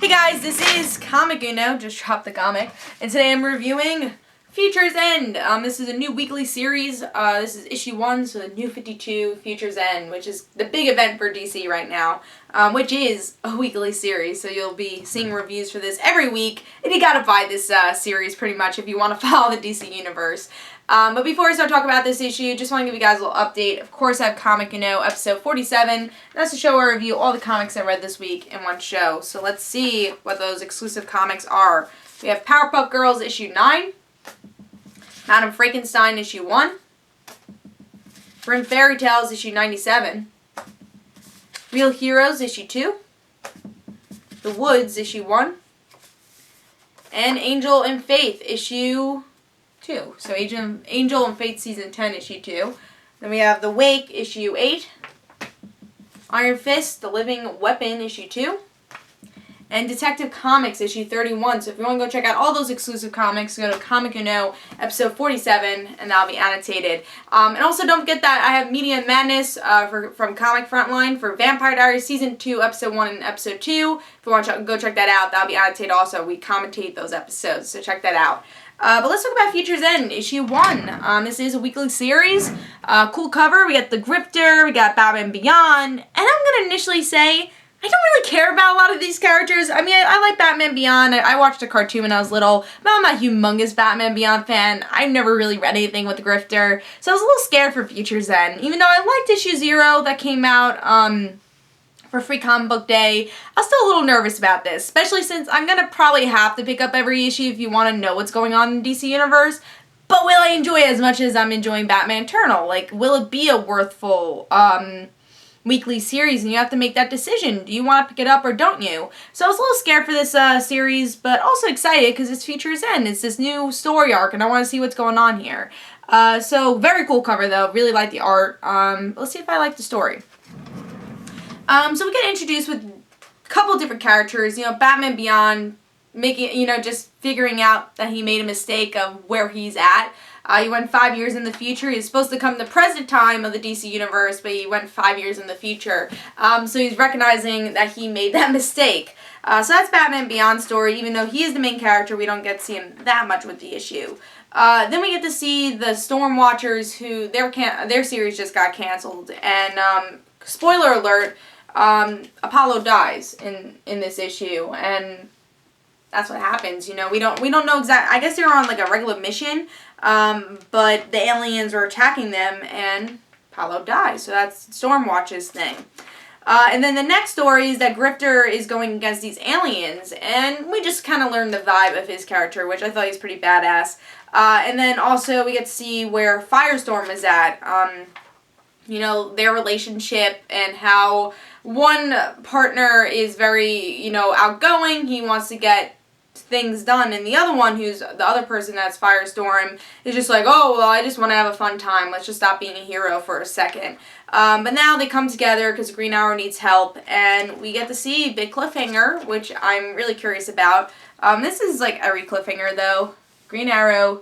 Hey guys, this is Comic Uno, just dropped the comic, and today I'm reviewing Futures End. This is a new weekly series. This is issue 1, so the New 52 Futures End, which is the big event for DC right now, which is a weekly series, so you'll be seeing reviews for this every week, and you gotta buy this series pretty much if you want to follow the DC universe. But before I start talking about this issue, just want to give you guys a little update. Of course, I have Comic Uno, episode 47. That's the show where I review all the comics I read this week in one show. So let's see what those exclusive comics are. We have Powerpuff Girls, issue 9. Madame Frankenstein, issue 1. Grimm Fairy Tales, issue 97. Real Heroes, issue 2. The Woods, issue 1. And Angel and Faith, issue 2. So Angel and Faith season 10, issue 2. Then we have The Wake, issue 8. Iron Fist, The Living Weapon, issue 2. And Detective Comics, issue 31. So if you want to go check out all those exclusive comics, go to Comic Uno, episode 47, and that'll be annotated. And also don't forget that I have Media Madness from Comic Frontline for Vampire Diaries season 2, episode 1 and episode 2. If you want to go check that out, that'll be annotated also. We commentate those episodes, so check that out. But let's talk about Futures End, issue 1. This is a weekly series. Cool cover. We got the Grifter, we got Batman Beyond, and I'm going to initially say I don't really care about a lot of these characters. I mean, I like Batman Beyond. I watched a cartoon when I was little, but I'm not a humongous Batman Beyond fan. I've never really read anything with the Grifter, so I was a little scared for Futures End. Even though I liked issue 0 that came out for Free Comic Book Day, I was still a little nervous about this, especially since I'm going to probably have to pick up every issue if you want to know what's going on in the DC Universe. But will I enjoy it as much as I'm enjoying Batman Eternal? Like, will it be a worthful weekly series, and you have to make that decision. Do you want to pick it up or don't you? So I was a little scared for this series, but also excited because it's Futures End. It's this new story arc, and I want to see what's going on here. So very cool cover, though. Really like the art. Let's see if I like the story. So we get introduced with a couple different characters. You know, Batman Beyond, just figuring out that he made a mistake of where he's at. He went 5 years in the future. He's supposed to come the present time of the DC Universe, but he went 5 years in the future. So he's recognizing that he made that mistake. So that's Batman Beyond's story. Even though he is the main character, we don't get to see him that much with the issue. Then we get to see the Storm Watchers, who their series just got canceled. And spoiler alert, Apollo dies in this issue, and that's what happens. You know, we don't know exactly. I guess they were on like a regular mission, but the aliens were attacking them, and Apollo dies. So that's Stormwatch's thing. And then the next story is that Grifter is going against these aliens, and we just kind of learned the vibe of his character, which I thought he was pretty badass. And then also we get to see where Firestorm is at. Their relationship and how one partner is very, outgoing. He wants to get things done, and the other one, who's the other person that's Firestorm, is just like, oh, well, I just want to have a fun time. Let's just stop being a hero for a second. But now they come together because Green Arrow needs help, and we get to see a big cliffhanger, which I'm really curious about. This is like every cliffhanger, though. Green Arrow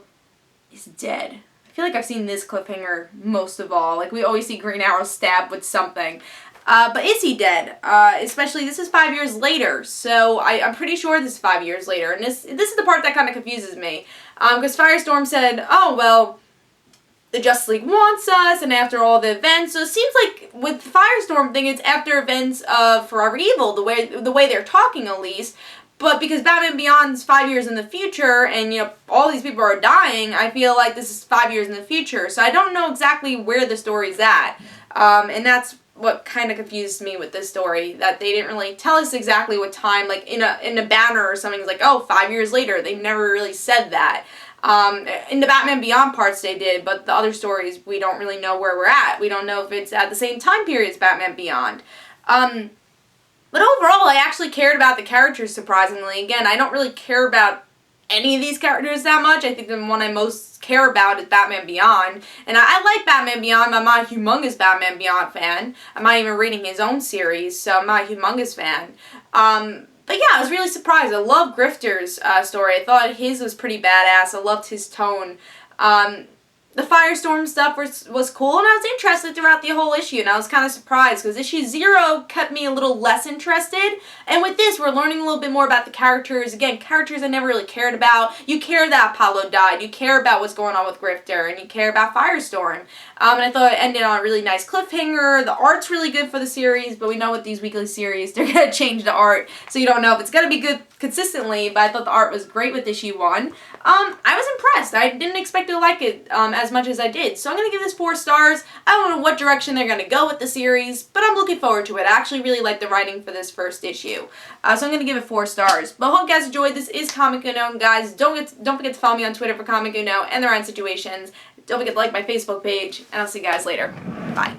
is dead. I feel like I've seen this cliffhanger most of all. Like, we always see Green Arrow stabbed with something. But is he dead? Especially, this is 5 years later, so I'm pretty sure this is 5 years later, and this is the part that kind of confuses me, because Firestorm said, oh, well, the Justice League wants us, and after all the events, so it seems like with the Firestorm thing, it's after events of Forever Evil, the way they're talking, at least. But because Batman Beyond's 5 years in the future, and, all these people are dying, I feel like this is 5 years in the future. So I don't know exactly where the story's at. And that's what kind of confused me with this story, that they didn't really tell us exactly what time, like in a banner or something, it's like, oh, 5 years later. They never really said that. In the Batman Beyond parts they did, but the other stories, we don't really know where we're at. We don't know if it's at the same time period as Batman Beyond. But overall, I actually cared about the characters, surprisingly. Again, I don't really care about any of these characters that much. I think the one I most care about is Batman Beyond. And I like Batman Beyond, but I'm not a humongous Batman Beyond fan. I'm not even reading his own series, so I'm not a humongous fan. But yeah, I was really surprised. I love Grifter's story. I thought his was pretty badass. I loved his tone. the Firestorm stuff was cool, and I was interested throughout the whole issue, and I was kind of surprised because issue 0 kept me a little less interested, and with this we're learning a little bit more about the characters. Again, characters I never really cared about. You care that Apollo died, you care about what's going on with Grifter, and you care about Firestorm. And I thought it ended on a really nice cliffhanger. The art's really good for the series, but we know with these weekly series they're going to change the art, so you don't know if it's going to be good consistently, but I thought the art was great with issue 1. I was impressed. I didn't expect to like it as much as I did, so I'm going to give this 4 stars. I don't know what direction they're going to go with the series, but I'm looking forward to it. I actually really like the writing for this first issue, so I'm going to give it 4 stars. But I hope you guys enjoyed. This is Comic Uno, and guys, don't forget to follow me on Twitter for Comic Uno and the Ryan Situations. Don't forget to like my Facebook page, and I'll see you guys later. Bye.